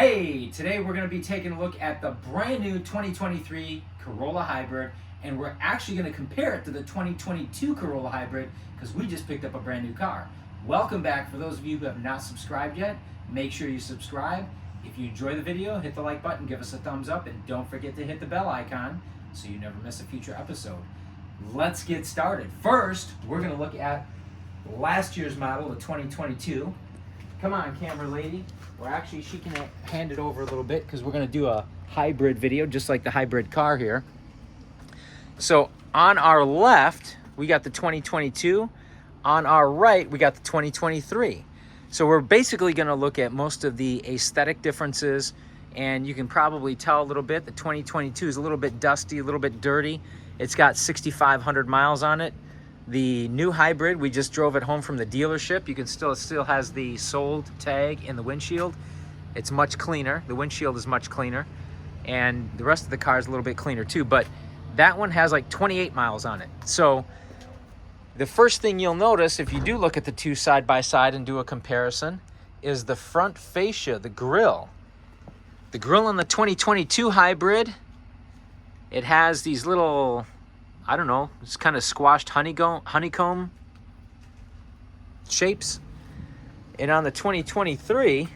Hey, today we're going to be taking a look at the brand new 2023 Corolla Hybrid, and we're actually going to compare it to the 2022 Corolla Hybrid because we just picked up a brand new car. Welcome back. For those of you who have not subscribed yet, make sure you subscribe. If you enjoy the video, hit the like button, give us a thumbs up, and don't forget to hit the bell icon so you never miss a future episode. Let's get started. First, we're going to look at last year's model, the 2022. Come on, camera lady. Or actually, she can hand it over a little bit because we're going to do a hybrid video, just like the hybrid car here. So on our left, we got the 2022. On our right, we got the 2023. So we're basically going to look at most of the aesthetic differences, and you can probably tell a little bit. The 2022 is a little bit dusty, a little bit dirty. It's got 6,500 miles on it. The new hybrid, we just drove it home from the dealership. You can still has the sold tag in the windshield. It's much cleaner. The windshield is much cleaner, and the rest of the car is a little bit cleaner too. But that one has like 28 miles on it. So the first thing you'll notice if you do look at the two side by side and do a comparison is the front fascia, the grille. The grille on the 2022 hybrid, it has these little, I don't know, it's kind of squashed honeycomb shapes. And on the 2023,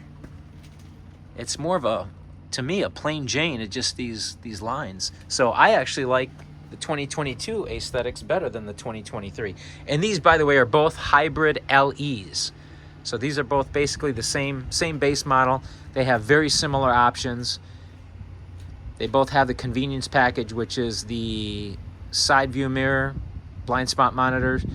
it's more of a, to me, a plain Jane. It's just these lines. So I actually like the 2022 aesthetics better than the 2023. And these, by the way, are both hybrid LEs. So these are both basically the same base model. They have very similar options. They both have the convenience package, which is the side view mirror, blind spot monitors,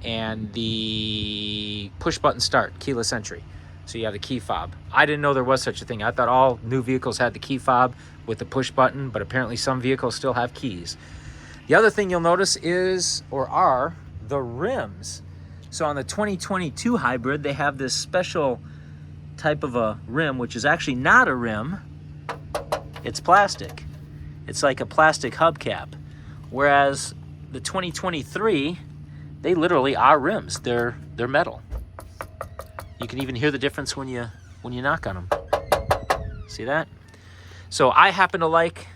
and the push button start, keyless entry. So you have the key fob. I didn't know there was such a thing. I thought all new vehicles had the key fob with the push button, but apparently some vehicles still have keys. The other thing you'll notice are the rims. So on the 2022 hybrid, they have this special type of a rim, which is actually not a rim. It's plastic. It's like a plastic hubcap. Whereas the 2023, they literally are rims. They're metal. You can even hear the difference when you knock on them. See that? So I happen to like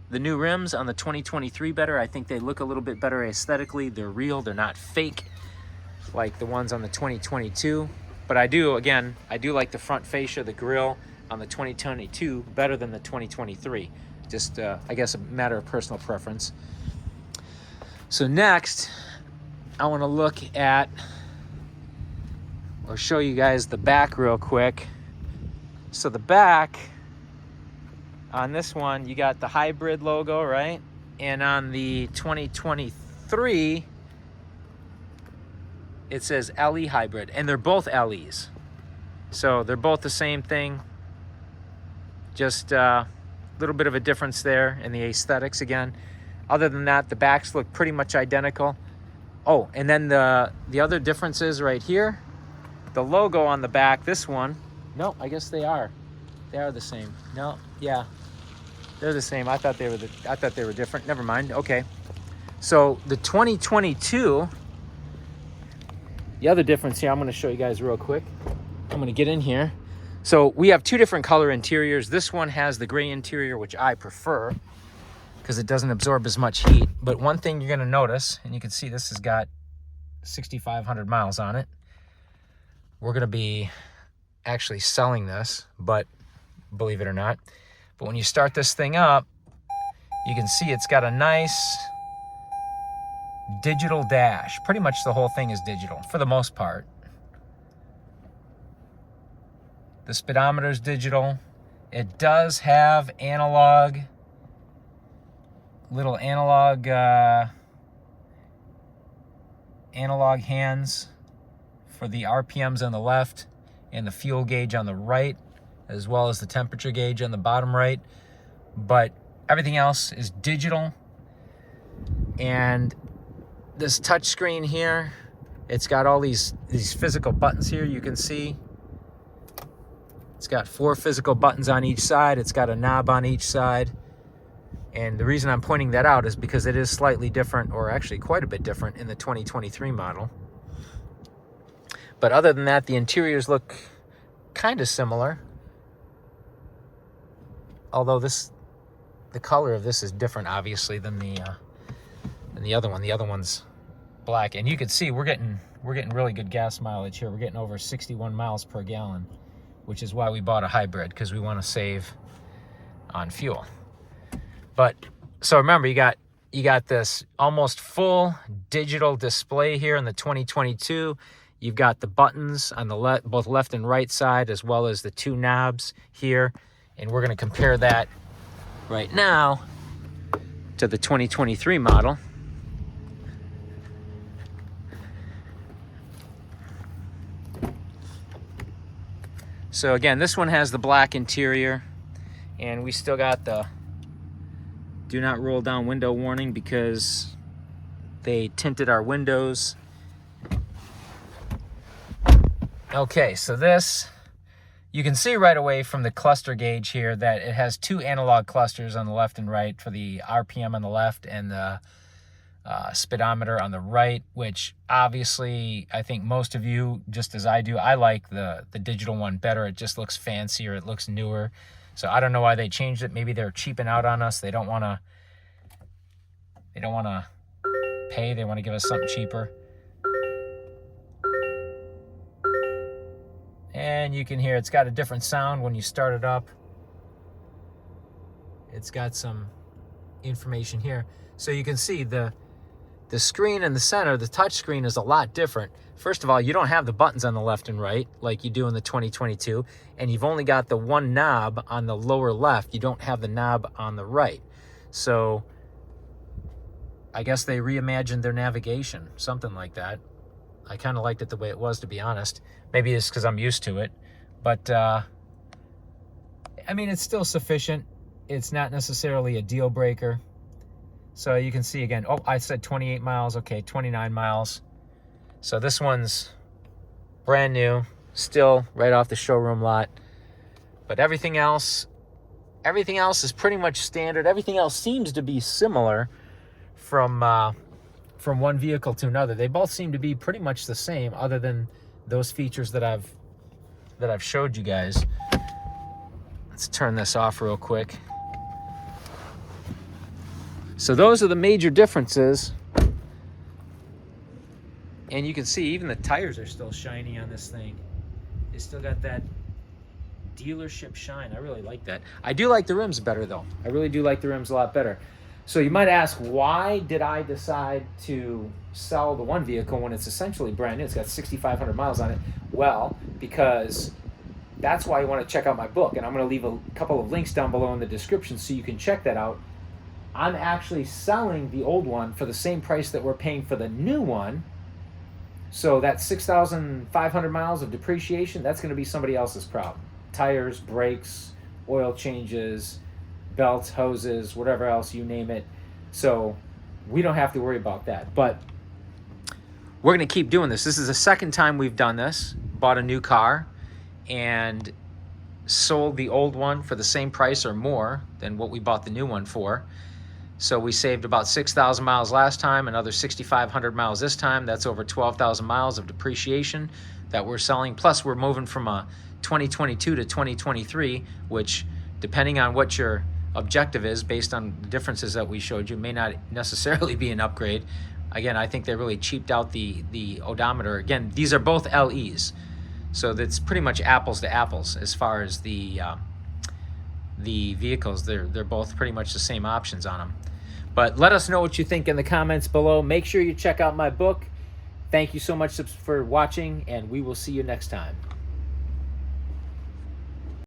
the new rims on the 2023 better. I think they look a little bit better aesthetically. They're real. They're not fake like the ones on the 2022. But I do like the front fascia, the grille on the 2022 better than the 2023. Just, I guess, a matter of personal preference. So next, I want to look at or show you guys the back real quick. So the back on this one, you got the hybrid logo, right? And on the 2023, it says LE hybrid, and they're both LEs. So they're both the same thing. Just a little bit of a difference there in the aesthetics again. Other than that, the backs look pretty much identical. Oh, and then the other differences right here. The logo on the back, this one, no, I guess they are. They are the same. No, yeah, they're the same. I thought they were different. Never mind. Okay. So the 2022, the other difference here, I'm going to show you guys real quick. I'm going to get in here. So we have two different color interiors. This one has the gray interior, which I prefer because it doesn't absorb as much heat. But one thing you're going to notice, and you can see this has got 6,500 miles on it. We're going to be actually selling this, but believe it or not. But when you start this thing up, you can see it's got a nice digital dash. Pretty much the whole thing is digital for the most part. The speedometer is digital. It does have little analog hands for the RPMs on the left and the fuel gauge on the right, as well as the temperature gauge on the bottom right. But everything else is digital. And this touch screen here, it's got all these physical buttons here you can see. It's got 4 physical buttons on each side. It's got a knob on each side. And the reason I'm pointing that out is because it is slightly different, or actually quite a bit different, in the 2023 model. But other than that, the interiors look kind of similar. although the color of this is different, obviously, than the other one. The other one's black, and you can see we're getting really good gas mileage here. We're getting over 61 miles per gallon, which is why we bought a hybrid, because we want to save on fuel. But so remember, you got this almost full digital display here in the 2022. You've got the buttons on the both left and right side, as well as the two knobs here, and we're going to compare that right now to the 2023 model. So again, this one has the black interior, and we still got the do not roll down window warning because they tinted our windows. Okay, so this, you can see right away from the cluster gauge here that it has two analog clusters on the left and right for the RPM on the left and the speedometer on the right, which obviously I think most of you, just as I do, I like the digital one better. It just looks fancier, it looks newer. So I don't know why they changed it. Maybe they're cheaping out on us. They don't want to pay. They want to give us something cheaper. And you can hear it's got a different sound when you start it up. It's got some information here. So you can see the screen in the center, the touch screen, is a lot different. First of all, you don't have the buttons on the left and right like you do in the 2022, and you've only got the one knob on the lower left. You don't have the knob on the right. So I guess they reimagined their navigation, something like that. I kind of liked it the way it was, to be honest. Maybe it's because I'm used to it. But, I mean, it's still sufficient. It's not necessarily a deal breaker. So you can see again, oh, I said 28 miles. Okay, 29 miles. So this one's brand new, still right off the showroom lot. But everything else is pretty much standard. Everything else seems to be similar from one vehicle to another. They both seem to be pretty much the same, other than those features that I've showed you guys. Let's turn this off real quick. So those are the major differences. And you can see even the tires are still shiny on this thing. They still got that dealership shine. I really like that. I do like the rims better, though. I really do like the rims a lot better. So you might ask, why did I decide to sell the one vehicle when it's essentially brand new? It's got 6,500 miles on it. Well, because that's why you want to check out my book. And I'm going to leave a couple of links down below in the description so you can check that out. I'm actually selling the old one for the same price that we're paying for the new one. So that 6,500 miles of depreciation, that's going to be somebody else's problem. Tires, brakes, oil changes, belts, hoses, whatever else, you name it. So we don't have to worry about that. But we're going to keep doing this. This is the second time we've done this. Bought a new car and sold the old one for the same price or more than what we bought the new one for. So we saved about 6,000 miles last time, another 6,500 miles this time. That's over 12,000 miles of depreciation that we're selling. Plus, we're moving from a 2022 to 2023, which, depending on what your objective is, based on the differences that we showed you, may not necessarily be an upgrade. Again, I think they really cheaped out the odometer. Again, these are both LEs, so that's pretty much apples to apples as far as the vehicles. They're both pretty much the same options on them. But let us know what you think in the comments below. Make sure you check out my book. Thank you so much for watching, and we will see you next time.